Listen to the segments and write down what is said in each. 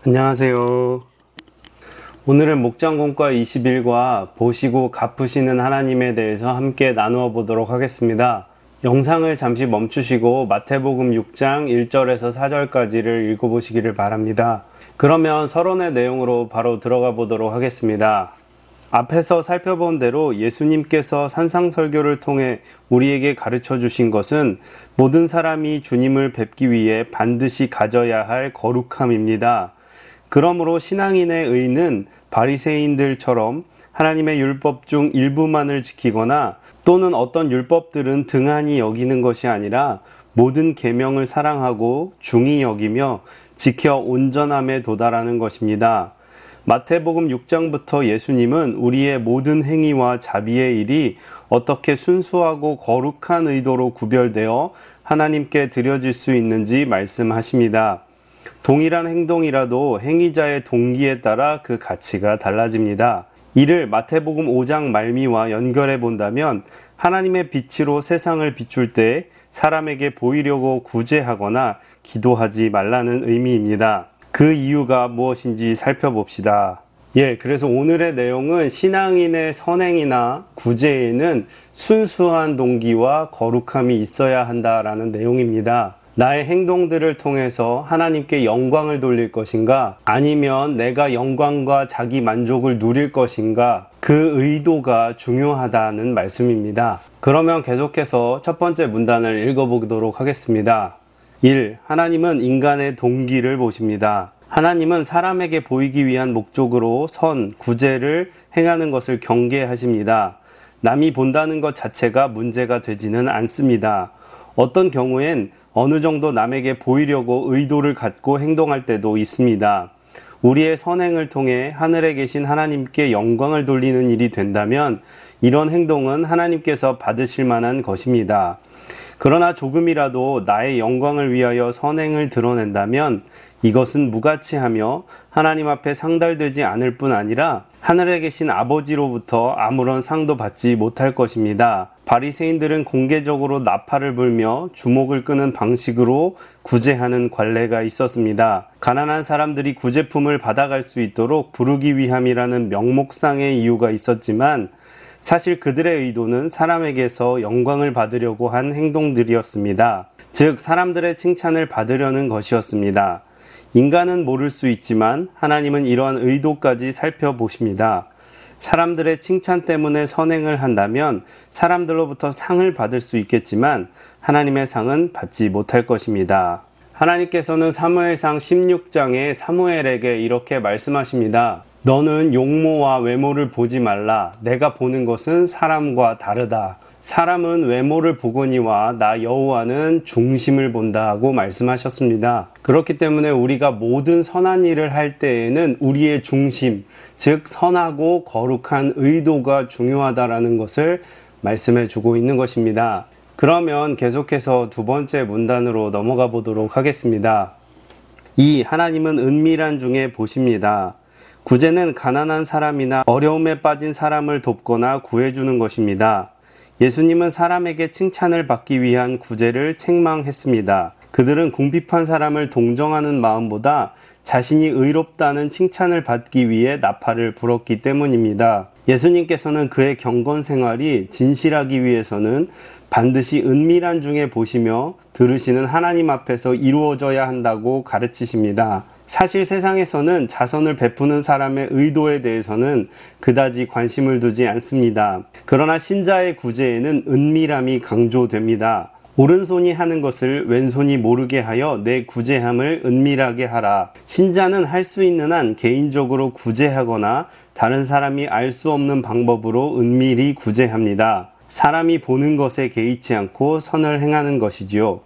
안녕하세요. 오늘은 목장공과 21과 보시고 갚으시는 하나님에 대해서 함께 나누어 보도록 하겠습니다. 영상을 잠시 멈추시고 마태복음 6장 1절에서 4절까지를 읽어보시기를 바랍니다. 그러면 서론의 내용으로 바로 들어가 보도록 하겠습니다. 앞에서 살펴본 대로 예수님께서 산상설교를 통해 우리에게 가르쳐 주신 것은 모든 사람이 주님을 뵙기 위해 반드시 가져야 할 거룩함입니다. 그러므로 신앙인의 의는 바리새인들처럼 하나님의 율법 중 일부만을 지키거나 또는 어떤 율법들은 등한히 여기는 것이 아니라 모든 계명을 사랑하고 중히 여기며 지켜 온전함에 도달하는 것입니다. 마태복음 6장부터 예수님은 우리의 모든 행위와 자비의 일이 어떻게 순수하고 거룩한 의도로 구별되어 하나님께 드려질 수 있는지 말씀하십니다. 동일한 행동이라도 행위자의 동기에 따라 그 가치가 달라집니다. 이를 마태복음 5장 말미와 연결해 본다면 하나님의 빛으로 세상을 비출 때 사람에게 보이려고 구제하거나 기도하지 말라는 의미입니다. 그 이유가 무엇인지 살펴봅시다. 그래서 오늘의 내용은 신앙인의 선행이나 구제에는 순수한 동기와 거룩함이 있어야 한다라는 내용입니다. 나의 행동들을 통해서 하나님께 영광을 돌릴 것인가? 아니면 내가 영광과 자기 만족을 누릴 것인가? 그 의도가 중요하다는 말씀입니다. 그러면 계속해서 첫 번째 문단을 읽어보도록 하겠습니다. 1. 하나님은 인간의 동기를 보십니다. 하나님은 사람에게 보이기 위한 목적으로 구제를 행하는 것을 경계하십니다. 남이 본다는 것 자체가 문제가 되지는 않습니다. 어떤 경우엔 어느 정도 남에게 보이려고 의도를 갖고 행동할 때도 있습니다. 우리의 선행을 통해 하늘에 계신 하나님께 영광을 돌리는 일이 된다면 이런 행동은 하나님께서 받으실 만한 것입니다. 그러나 조금이라도 나의 영광을 위하여 선행을 드러낸다면 이것은 무가치하며 하나님 앞에 상달되지 않을 뿐 아니라 하늘에 계신 아버지로부터 아무런 상도 받지 못할 것입니다. 바리새인들은 공개적으로 나팔을 불며 주목을 끄는 방식으로 구제하는 관례가 있었습니다. 가난한 사람들이 구제품을 받아갈 수 있도록 부르기 위함이라는 명목상의 이유가 있었지만 사실 그들의 의도는 사람에게서 영광을 받으려고 한 행동들이었습니다. 즉 사람들의 칭찬을 받으려는 것이었습니다. 인간은 모를 수 있지만 하나님은 이러한 의도까지 살펴보십니다. 사람들의 칭찬 때문에 선행을 한다면 사람들로부터 상을 받을 수 있겠지만 하나님의 상은 받지 못할 것입니다. 하나님께서는 사무엘상 16장에 사무엘에게 이렇게 말씀하십니다. 너는 용모와 외모를 보지 말라. 내가 보는 것은 사람과 다르다. 사람은 외모를 보거니와 나 여호와는 중심을 본다 하고 말씀하셨습니다. 그렇기 때문에 우리가 모든 선한 일을 할 때에는 우리의 중심, 즉 선하고 거룩한 의도가 중요하다라는 것을 말씀해 주고 있는 것입니다. 그러면 계속해서 두 번째 문단으로 넘어가 보도록 하겠습니다. 2. 하나님은 은밀한 중에 보십니다. 구제는 가난한 사람이나 어려움에 빠진 사람을 돕거나 구해주는 것입니다. 예수님은 사람에게 칭찬을 받기 위한 구제를 책망했습니다. 그들은 궁핍한 사람을 동정하는 마음보다 자신이 의롭다는 칭찬을 받기 위해 나팔을 불었기 때문입니다. 예수님께서는 그의 경건 생활이 진실하기 위해서는 반드시 은밀한 중에 보시며 들으시는 하나님 앞에서 이루어져야 한다고 가르치십니다. 사실 세상에서는 자선을 베푸는 사람의 의도에 대해서는 그다지 관심을 두지 않습니다. 그러나 신자의 구제에는 은밀함이 강조됩니다. 오른손이 하는 것을 왼손이 모르게 하여 내 구제함을 은밀하게 하라. 신자는 할 수 있는 한 개인적으로 구제하거나 다른 사람이 알 수 없는 방법으로 은밀히 구제합니다. 사람이 보는 것에 개의치 않고 선을 행하는 것이지요.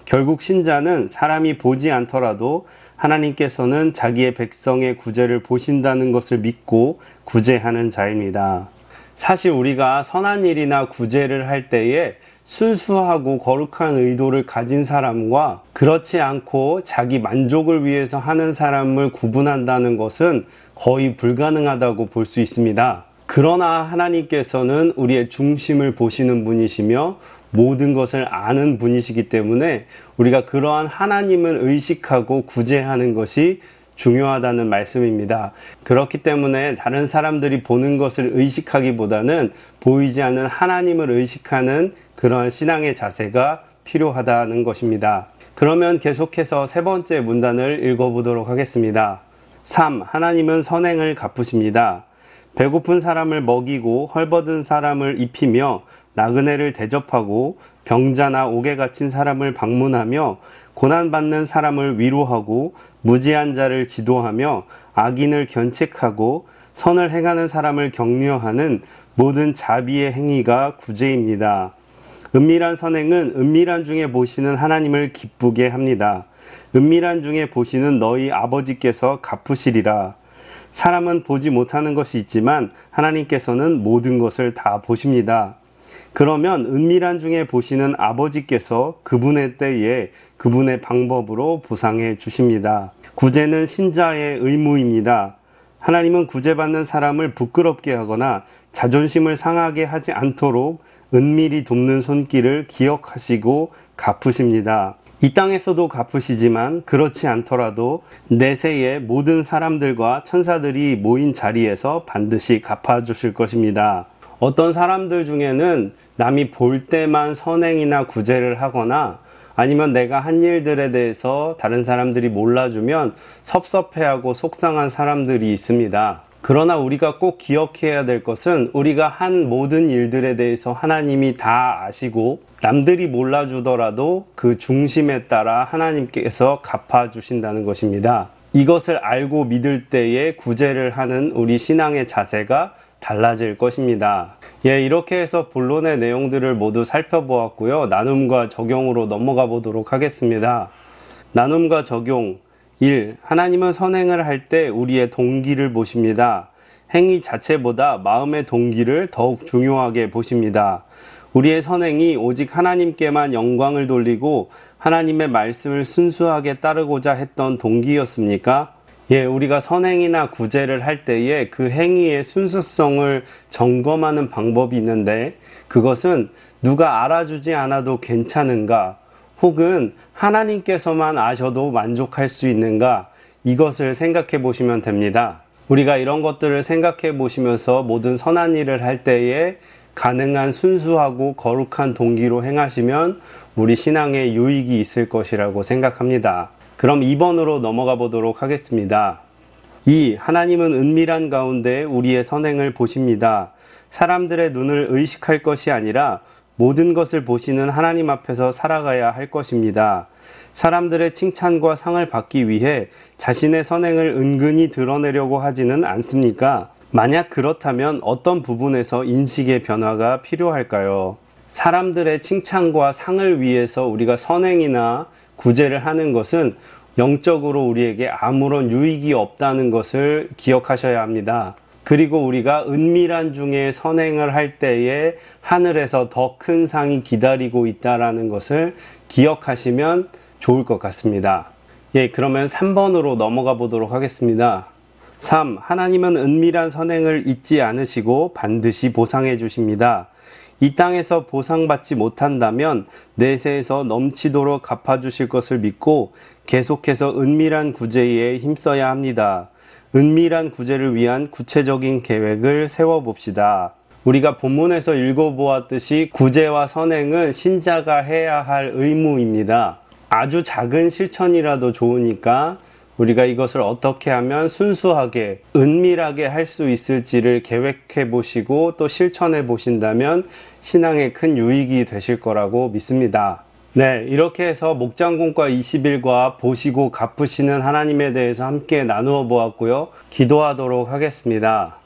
결국 신자는 사람이 보지 않더라도 하나님께서는 자기의 백성의 구제를 보신다는 것을 믿고 구제하는 자입니다. 사실 우리가 선한 일이나 구제를 할 때에 순수하고 거룩한 의도를 가진 사람과 그렇지 않고 자기 만족을 위해서 하는 사람을 구분한다는 것은 거의 불가능하다고 볼 수 있습니다. 그러나 하나님께서는 우리의 중심을 보시는 분이시며 모든 것을 아는 분이시기 때문에 우리가 그러한 하나님을 의식하고 구제하는 것이 중요하다는 말씀입니다. 그렇기 때문에 다른 사람들이 보는 것을 의식하기보다는 보이지 않는 하나님을 의식하는 그러한 신앙의 자세가 필요하다는 것입니다. 그러면 계속해서 세 번째 문단을 읽어보도록 하겠습니다. 3. 하나님은 선행을 갚으십니다. 배고픈 사람을 먹이고 헐벗은 사람을 입히며 나그네를 대접하고 병자나 옥에 갇힌 사람을 방문하며 고난받는 사람을 위로하고 무지한 자를 지도하며 악인을 견책하고 선을 행하는 사람을 격려하는 모든 자비의 행위가 구제입니다. 은밀한 선행은 은밀한 중에 보시는 하나님을 기쁘게 합니다. 은밀한 중에 보시는 너희 아버지께서 갚으시리라. 사람은 보지 못하는 것이 있지만 하나님께서는 모든 것을 다 보십니다. 그러면 은밀한 중에 보시는 아버지께서 그분의 때에 그분의 방법으로 보상해 주십니다. 구제는 신자의 의무입니다. 하나님은 구제받는 사람을 부끄럽게 하거나 자존심을 상하게 하지 않도록 은밀히 돕는 손길을 기억하시고 갚으십니다. 이 땅에서도 갚으시지만 그렇지 않더라도 내세의 모든 사람들과 천사들이 모인 자리에서 반드시 갚아주실 것입니다. 어떤 사람들 중에는 남이 볼 때만 선행이나 구제를 하거나 아니면 내가 한 일들에 대해서 다른 사람들이 몰라주면 섭섭해하고 속상한 사람들이 있습니다. 그러나 우리가 꼭 기억해야 될 것은 우리가 한 모든 일들에 대해서 하나님이 다 아시고 남들이 몰라주더라도 그 중심에 따라 하나님께서 갚아주신다는 것입니다. 이것을 알고 믿을 때에 구제를 하는 우리 신앙의 자세가 달라질 것입니다. 이렇게 해서 본론의 내용들을 모두 살펴보았고요. 나눔과 적용으로 넘어가 보도록 하겠습니다. 나눔과 적용 1. 하나님은 선행을 할 때 우리의 동기를 보십니다. 행위 자체보다 마음의 동기를 더욱 중요하게 보십니다. 우리의 선행이 오직 하나님께만 영광을 돌리고 하나님의 말씀을 순수하게 따르고자 했던 동기였습니까? 우리가 선행이나 구제를 할 때에 그 행위의 순수성을 점검하는 방법이 있는데 그것은 누가 알아주지 않아도 괜찮은가 혹은 하나님께서만 아셔도 만족할 수 있는가 이것을 생각해 보시면 됩니다. 우리가 이런 것들을 생각해 보시면서 모든 선한 일을 할 때에 가능한 순수하고 거룩한 동기로 행하시면 우리 신앙에 유익이 있을 것이라고 생각합니다. 그럼 2번으로 넘어가 보도록 하겠습니다. 2. 하나님은 은밀한 가운데 우리의 선행을 보십니다. 사람들의 눈을 의식할 것이 아니라 모든 것을 보시는 하나님 앞에서 살아가야 할 것입니다. 사람들의 칭찬과 상을 받기 위해 자신의 선행을 은근히 드러내려고 하지는 않습니까? 만약 그렇다면 어떤 부분에서 인식의 변화가 필요할까요? 사람들의 칭찬과 상을 위해서 우리가 선행이나 구제를 하는 것은 영적으로 우리에게 아무런 유익이 없다는 것을 기억하셔야 합니다. 그리고 우리가 은밀한 중에 선행을 할 때에 하늘에서 더 큰 상이 기다리고 있다는 것을 기억하시면 좋을 것 같습니다. 그러면 3번으로 넘어가 보도록 하겠습니다. 3. 하나님은 은밀한 선행을 잊지 않으시고 반드시 보상해 주십니다. 이 땅에서 보상받지 못한다면 내세에서 넘치도록 갚아주실 것을 믿고 계속해서 은밀한 구제에 힘써야 합니다. 은밀한 구제를 위한 구체적인 계획을 세워봅시다. 우리가 본문에서 읽어보았듯이 구제와 선행은 신자가 해야 할 의무입니다. 아주 작은 실천이라도 좋으니까 우리가 이것을 어떻게 하면 순수하게 은밀하게 할 수 있을지를 계획해 보시고 또 실천해 보신다면 신앙에 큰 유익이 되실 거라고 믿습니다. 이렇게 해서 목장공과 20일과 보시고 갚으시는 하나님에 대해서 함께 나누어 보았고요. 기도하도록 하겠습니다.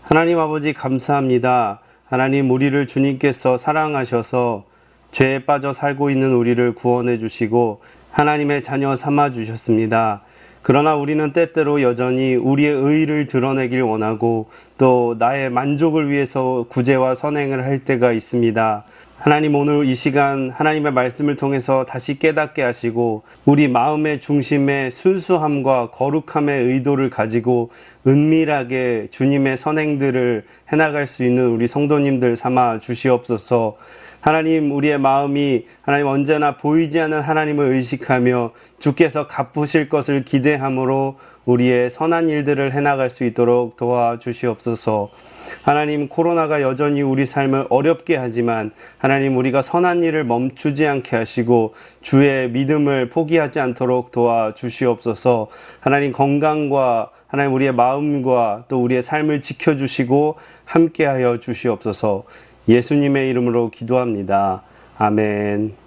하나님 아버지 감사합니다. 하나님 우리를 주님께서 사랑하셔서 죄에 빠져 살고 있는 우리를 구원해 주시고 하나님의 자녀 삼아 주셨습니다. 그러나 우리는 때때로 여전히 우리의 의의를 드러내길 원하고 또 나의 만족을 위해서 구제와 선행을 할 때가 있습니다. 하나님 오늘 이 시간 하나님의 말씀을 통해서 다시 깨닫게 하시고 우리 마음의 중심에 순수함과 거룩함의 의도를 가지고 은밀하게 주님의 선행들을 해나갈 수 있는 우리 성도님들 삼아 주시옵소서. 하나님, 우리의 마음이 하나님 언제나 보이지 않는 하나님을 의식하며 주께서 갚으실 것을 기대함으로 우리의 선한 일들을 해나갈 수 있도록 도와주시옵소서. 하나님, 코로나가 여전히 우리 삶을 어렵게 하지만 하나님, 우리가 선한 일을 멈추지 않게 하시고 주의 믿음을 포기하지 않도록 도와주시옵소서. 하나님, 건강과 하나님 우리의 마음과 또 우리의 삶을 지켜주시고 함께하여 주시옵소서. 예수님의 이름으로 기도합니다. 아멘.